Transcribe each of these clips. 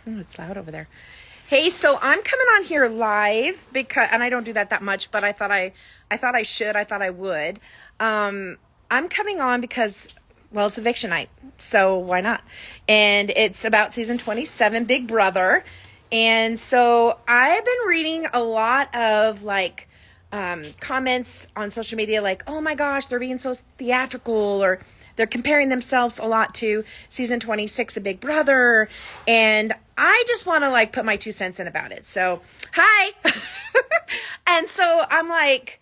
Oh, it's loud over there. Hey, so I'm coming on here live because, and I don't do that much, but I thought I should. I thought I would. I'm coming on because, well, it's eviction night, so why not? And it's about season 27, Big Brother. And so I've been reading a lot of like comments on social media, like, oh my gosh, they're being so theatrical, or they're comparing themselves a lot to season 26 of Big Brother. And I just want to like put my 2 cents in about it. So, hi. And so I'm like,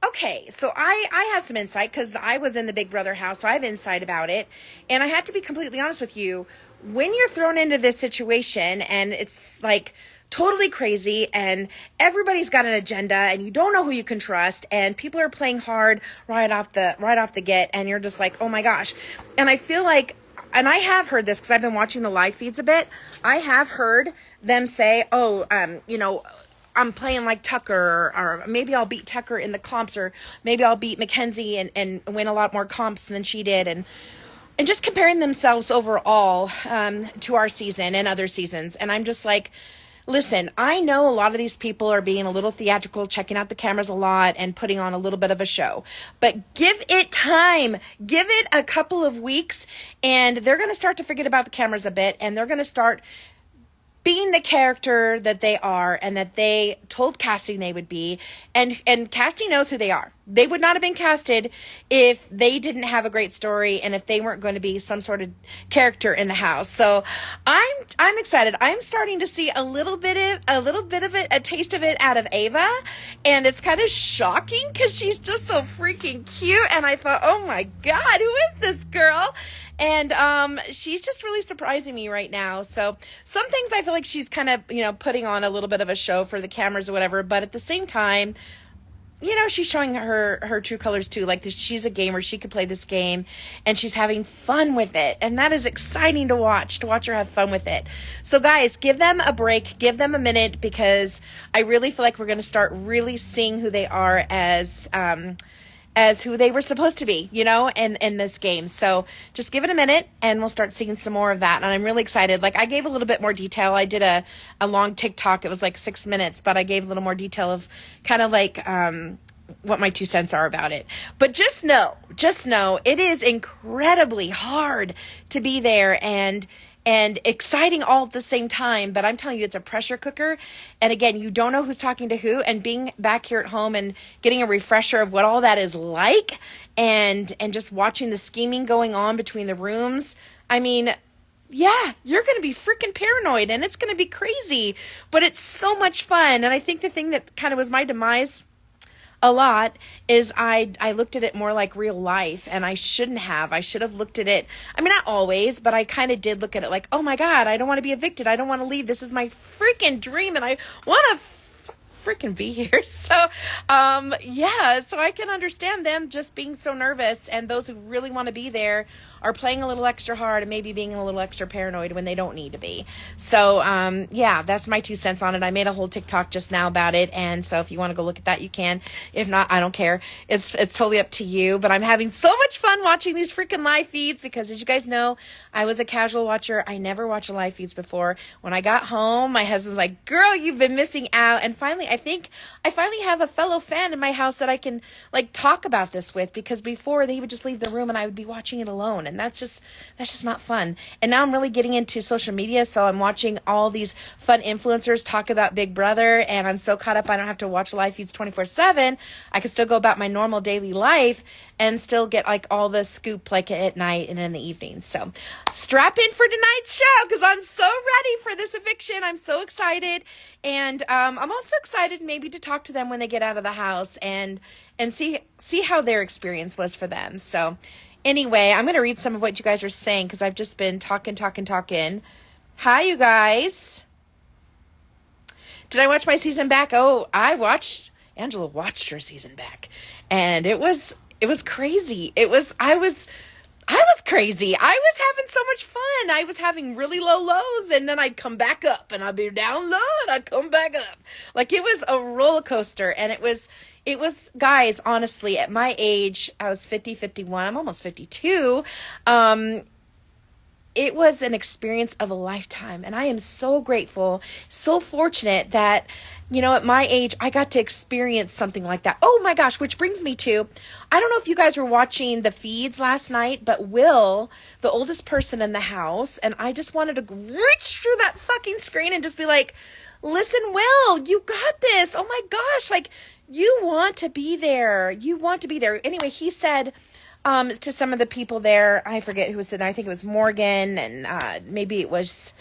okay, so I have some insight because I was in the Big Brother house, so I have insight about it. And I had to be completely honest with you. When you're thrown into this situation and it's like totally crazy and everybody's got an agenda and you don't know who you can trust and people are playing hard right off the get, and you're just like, oh my gosh. And I feel like, and I have heard this because I've been watching the live feeds a bit. I have heard them say, oh, I'm playing like Tucker, or maybe I'll beat Tucker in the comps, or maybe I'll beat Mackenzie and win a lot more comps than she did. And just comparing themselves overall to our season and other seasons. And I'm just like, listen, I know a lot of these people are being a little theatrical, checking out the cameras a lot and putting on a little bit of a show. But give it time. Give it a couple of weeks, and they're going to start to forget about the cameras a bit, and they're going to start being the character that they are and that they told casting they would be. And casting knows who they are. They would not have been casted if they didn't have a great story and if they weren't going to be some sort of character in the house. So I'm excited. I'm starting to see a little bit of it, a taste of it out of Ava, and it's kind of shocking because she's just so freaking cute. And I thought, oh my God, who is this girl? And she's just really surprising me right now. So some things I feel like she's kind of, putting on a little bit of a show for the cameras or whatever. But at the same time, she's showing her true colors too. Like she's a gamer. She could play this game and she's having fun with it. And that is exciting to watch her have fun with it. So guys, give them a break, give them a minute, because I really feel like we're going to start really seeing who they are as who they were supposed to be, in this game. So just give it a minute and we'll start seeing some more of that. And I'm really excited. Like I gave a little bit more detail. I did a long TikTok. It was like 6 minutes, but I gave a little more detail of kind of like, what my 2 cents are about it. But just know it is incredibly hard to be there and exciting all at the same time. But I'm telling you, it's a pressure cooker. And again, you don't know who's talking to who, and being back here at home and getting a refresher of what all that is like, and just watching the scheming going on between the rooms. I mean, yeah, you're going to be freaking paranoid and it's going to be crazy, but it's so much fun. And I think the thing that kind of was my demise a lot is I looked at it more like real life, and I shouldn't have. I should have looked at it, I mean, not always, but I kind of did look at it like, oh my God, I don't want to be evicted. I don't want to leave. This is my freaking dream and I want to freaking be here. So so I can understand them just being so nervous, and those who really want to be there are playing a little extra hard and maybe being a little extra paranoid when they don't need to be. So that's my 2 cents on it. I made a whole TikTok just now about it, and so if you want to go look at that, you can. If not, I don't care. It's totally up to you. But I'm having so much fun watching these freaking live feeds because, as you guys know, I was a casual watcher. I never watched live feeds before. When I got home, my husband's like, girl, you've been missing out. And finally, I think I finally have a fellow fan in my house that I can like talk about this with, because before they would just leave the room and I would be watching it alone, and that's just not fun. And now I'm really getting into social media, so I'm watching all these fun influencers talk about Big Brother, and I'm so caught up I don't have to watch live feeds 24/7. I can still go about my normal daily life and still get like all the scoop like at night and in the evening. So strap in for tonight's show because I'm so ready for this eviction. I'm so excited. And I'm also excited maybe to talk to them when they get out of the house and see how their experience was for them. So anyway, I'm going to read some of what you guys are saying because I've just been talking. Hi, you guys. Did I watch my season back? Oh, Angela watched her season back, and it was crazy. I was crazy. I was having so much fun. I was having really low lows, and then I'd come back up, and I'd be down low, and I'd come back up. Like, it was a roller coaster, and it was, guys, honestly, at my age, I was 51, I'm almost 52, it was an experience of a lifetime. And I am so grateful, so fortunate that, at my age, I got to experience something like that. Oh my gosh, which brings me to, I don't know if you guys were watching the feeds last night, but Will, the oldest person in the house, and I just wanted to reach through that fucking screen and just be like, listen, Will, you got this. Oh my gosh, like, you want to be there. You want to be there. Anyway, he said to some of the people there, I forget who was there. I think it was Morgan, and maybe it was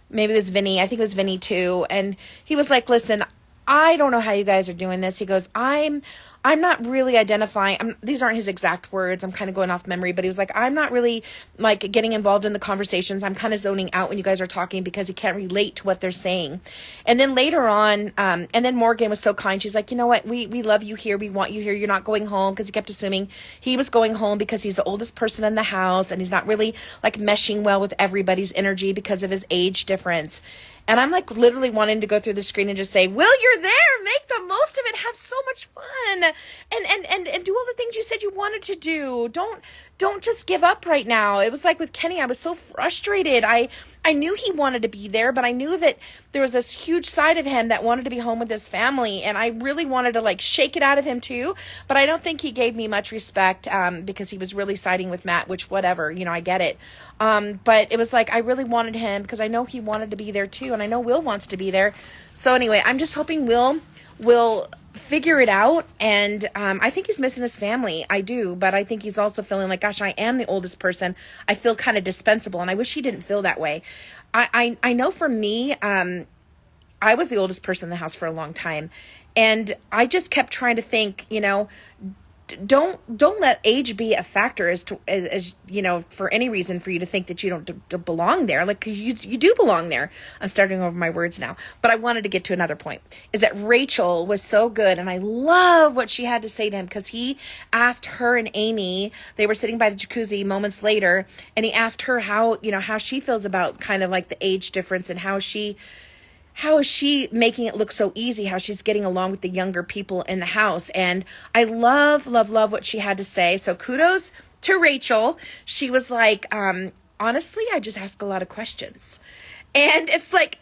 Vinny. I think it was Vinny too. And he was like, listen, I don't know how you guys are doing this. He goes, I'm not really identifying. These aren't his exact words. I'm kind of going off memory, but he was like, I'm not really like getting involved in the conversations. I'm kind of zoning out when you guys are talking because he can't relate to what they're saying. And then later on, and then Morgan was so kind. She's like, you know what? We love you here. We want you here. You're not going home, because he kept assuming he was going home because he's the oldest person in the house and he's not really like meshing well with everybody's energy because of his age difference. And I'm like literally wanting to go through the screen and just say, Will, you're there. Make the most of it. Have so much fun. And do all the things you said you wanted to do. Don't just give up right now. It was like with Kenny, I was so frustrated. I knew he wanted to be there, but I knew that there was this huge side of him that wanted to be home with his family. And I really wanted to like shake it out of him too. But I don't think he gave me much respect because he was really siding with Matt, which whatever, I get it. But it was like, I really wanted him because I know he wanted to be there too. And I know Will wants to be there. So anyway, I'm just hoping Will figure it out. And I think he's missing his family. I do. But I think he's also feeling like, gosh, I am the oldest person. I feel kind of dispensable. And I wish he didn't feel that way. I know for me, I was the oldest person in the house for a long time. And I just kept trying to think, don't let age be a factor as for any reason for you to think that you don't belong there. Like, 'cause you do belong there. I'm starting over my words now, but I wanted to get to another point, is that Rachel was so good. And I love what she had to say to him, because he asked her and Amy, they were sitting by the jacuzzi moments later, and he asked her how she feels about kind of like the age difference and how is she making it look so easy, how she's getting along with the younger people in the house. And I love, love, love what she had to say. So kudos to Rachel. She was like, honestly, I just ask a lot of questions. And it's like,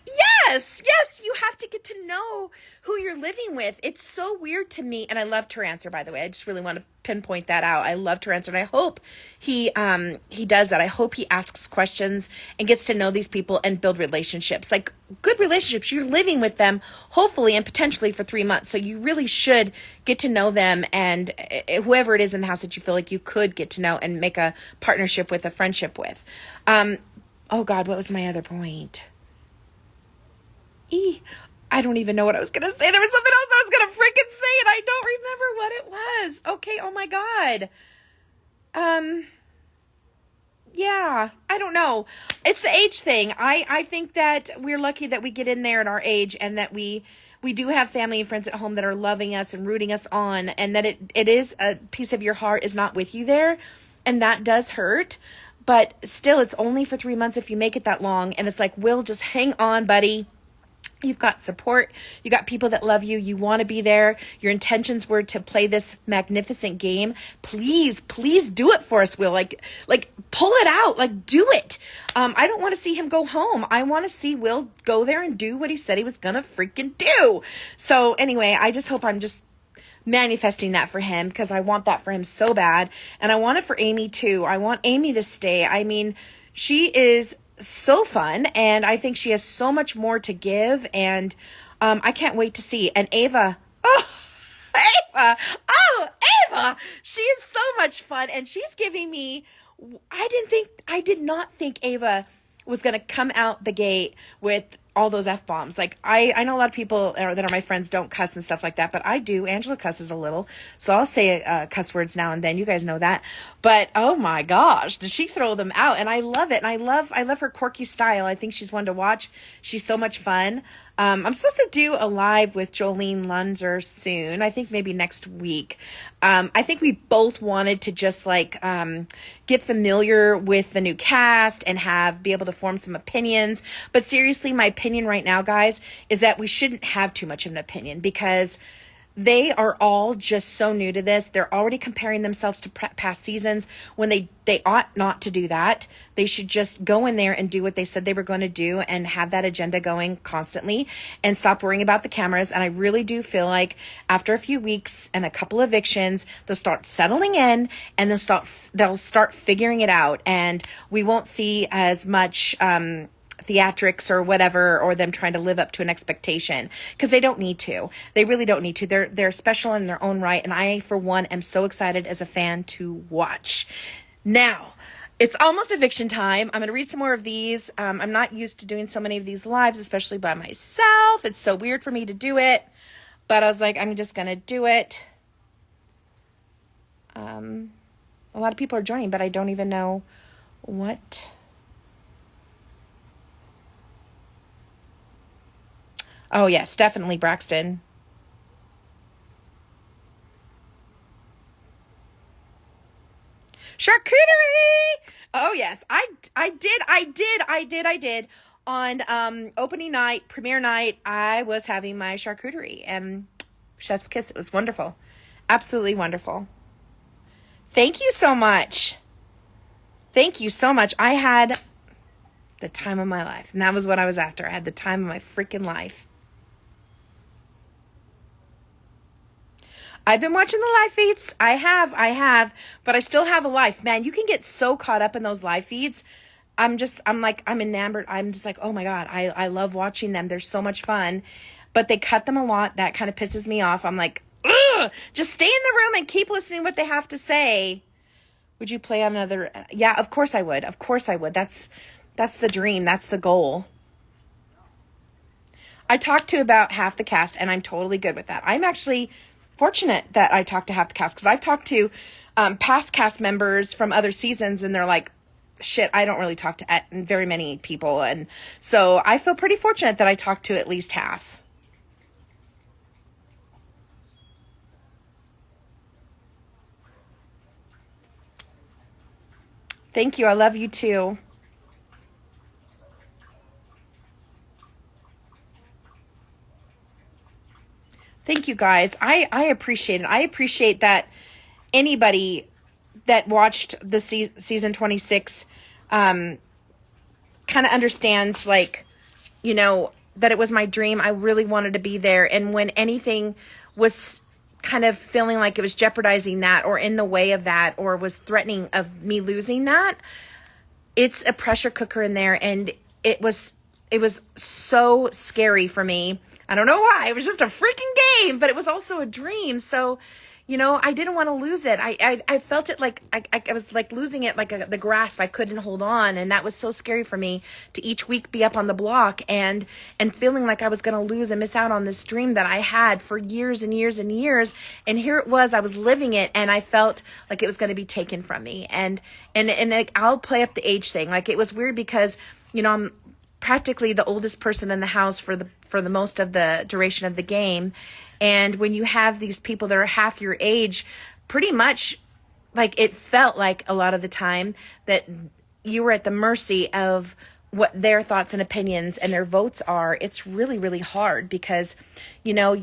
yes, you have to get to know who you're living with. It's so weird to me. And I loved her answer, by the way. I just really want to pinpoint that out. I loved her answer. And I hope he does that. I hope he asks questions and gets to know these people and build relationships, like good relationships. You're living with them, hopefully, and potentially for 3 months. So you really should get to know them, and whoever it is in the house that you feel like you could get to know and make a partnership with, a friendship with. Oh God, what was my other point? I don't even know what I was going to say. There was something else I was going to freaking say, and I don't remember what it was. Okay, oh my God. Yeah, I don't know. It's the age thing. I think that we're lucky that we get in there at our age, and that we do have family and friends at home that are loving us and rooting us on, and that it is a piece of your heart is not with you there, and that does hurt. But still, it's only for 3 months if you make it that long. And it's like, Will, just hang on, buddy. You've got support. You got people that love you. You want to be there. Your intentions were to play this magnificent game. Please do it for us, Will. Like pull it out. Like, do it. I don't want to see him go home. I want to see Will go there and do what he said he was going to freaking do. So anyway, I just hope I'm just manifesting that for him, because I want that for him so bad. And I want it for Amy too. I want Amy to stay. I mean, she is so fun, and I think she has so much more to give, and I can't wait to see. And Ava, Ava, she is so much fun, and she's giving me, I did not think Ava was going to come out the gate with all those F-bombs. Like, I know a lot of people that are my friends don't cuss and stuff like that, but I do. Angela cusses a little, so I'll say cuss words now and then. You guys know that. But oh my gosh, did she throw them out? And I love it. And I love her quirky style. I think she's one to watch. She's so much fun. I'm supposed to do a live with Jolene Lunzer soon. I think maybe next week. I think we both wanted to just like get familiar with the new cast and be able to form some opinions. But seriously, my opinion right now, guys, is that we shouldn't have too much of an opinion, because they are all just so new to this. They're already comparing themselves to past seasons when they ought not to do that. They should just go in there and do what they said they were going to do and have that agenda going constantly and stop worrying about the cameras. And I really do feel like after a few weeks and a couple evictions, they'll start settling in and they'll start figuring it out. And we won't see as much, theatrics or whatever, or them trying to live up to an expectation, because they don't need to. They really don't need to. They're special in their own right, and I, for one, am so excited as a fan to watch. Now, it's almost eviction time. I'm going to read some more of these. I'm not used to doing so many of these lives, especially by myself. It's so weird for me to do it, but I was like, I'm just going to do it. A lot of people are joining, but I don't even know what. Oh, yes, definitely Braxton. Charcuterie! Oh, yes, I did. On opening night, premiere night, I was having my charcuterie and chef's kiss. It was wonderful. Absolutely wonderful. Thank you so much. Thank you so much. I had the time of my life, and that was what I was after. I had the time of my freaking life. I've been watching the live feeds. I have, but I still have a life. Man, you can get so caught up in those live feeds. I'm enamored. I'm just like, oh my God, I love watching them. They're so much fun, but they cut them a lot. That kind of pisses me off. I'm like, ugh, just stay in the room and keep listening to what they have to say. Would you play on another? Yeah, of course I would. Of course I would. That's the dream. That's the goal. I talked to about half the cast, and I'm totally good with that. I'm actually fortunate that I talked to half the cast, because I've talked to past cast members from other seasons, and they're like, shit, I don't really talk to very many people. And so I feel pretty fortunate that I talked to at least half. Thank you. I love you too. Thank you, guys. I appreciate it. I appreciate that anybody that watched the season 26 kind of understands, like, you know, that it was my dream. I really wanted to be there. And when anything was kind of feeling like it was jeopardizing that, or in the way of that, or was threatening of me losing that, it's a pressure cooker in there. And it was so scary for me. I don't know why. It was just a freaking game, but it was also a dream. So, you know, I didn't want to lose it. I felt it like I was like losing it, like the grasp. I couldn't hold on. And that was so scary for me, to each week be up on the block and feeling like I was going to lose and miss out on this dream that I had for years and years and years. And here it was, I was living it, and I felt like it was going to be taken from me. And like, I'll play up the age thing. Like, it was weird because, you know, I'm practically the oldest person in the house for the most of the duration of the game. And when you have these people that are half your age, pretty much, like, it felt like a lot of the time that you were at the mercy of what their thoughts and opinions and their votes are. It's really, really hard because, you know,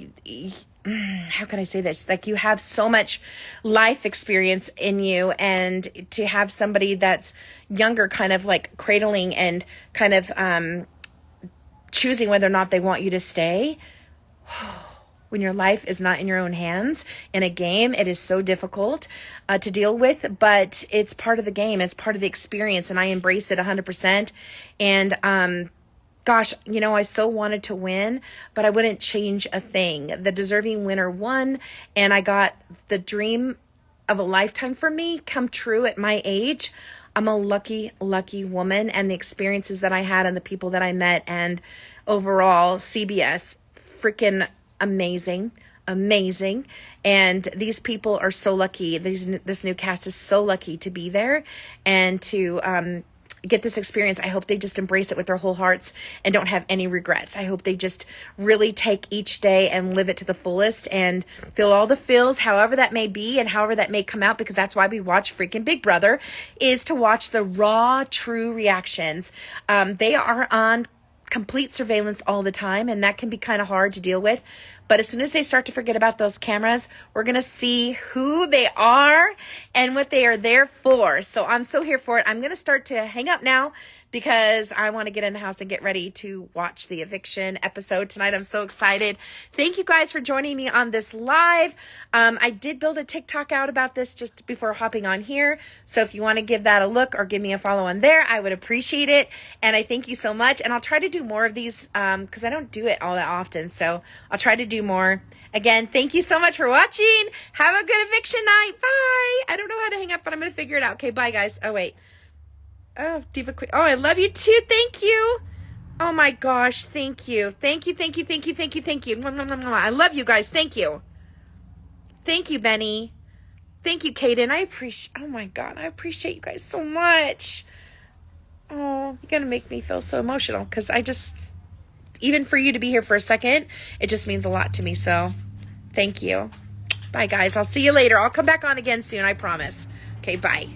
how can I say this? Like, you have so much life experience in you, and to have somebody that's younger kind of like cradling and kind of choosing whether or not they want you to stay. When your life is not in your own hands in a game, it is so difficult to deal with, but it's part of the game. It's part of the experience, and I embrace it 100%. And gosh, you know, I so wanted to win, but I wouldn't change a thing. The deserving winner won, and I got the dream of a lifetime for me come true at my age. I'm a lucky, lucky woman, and the experiences that I had and the people that I met, and overall, CBS, freaking amazing. And these people are so lucky. This new cast is so lucky to be there and to get this experience. I hope they just embrace it with their whole hearts and don't have any regrets. I hope they just really take each day and live it to the fullest and feel all the feels, however that may be and however that may come out, because that's why we watch freaking Big Brother, is to watch the raw, true reactions. They are on complete surveillance all the time, and that can be kind of hard to deal with. But as soon as they start to forget about those cameras, we're going to see who they are and what they are there for. So I'm so here for it. I'm going to start to hang up now because I want to get in the house and get ready to watch the eviction episode tonight. I'm so excited. Thank you guys for joining me on this live. I did build a TikTok out about this just before hopping on here. So if you want to give that a look or give me a follow on there, I would appreciate it. And I thank you so much. And I'll try to do more of these because I don't do it all that often. So I'll try to do more. Again, thank you so much for watching. Have a good eviction night. Bye. I don't know how to hang up, but I'm going to figure it out. Okay, bye, guys. Oh, wait. Oh, Diva Queen. Oh, I love you too. Thank you. Oh my gosh. Thank you. Thank you. Thank you. Thank you. Thank you. Thank you. Mwah, mwah, mwah, mwah. I love you guys. Thank you. Thank you, Benny. Thank you, Kaden. Oh my God. I appreciate you guys so much. Oh, you're going to make me feel so emotional because even for you to be here for a second, it just means a lot to me. So thank you. Bye, guys. I'll see you later. I'll come back on again soon. I promise. Okay, bye.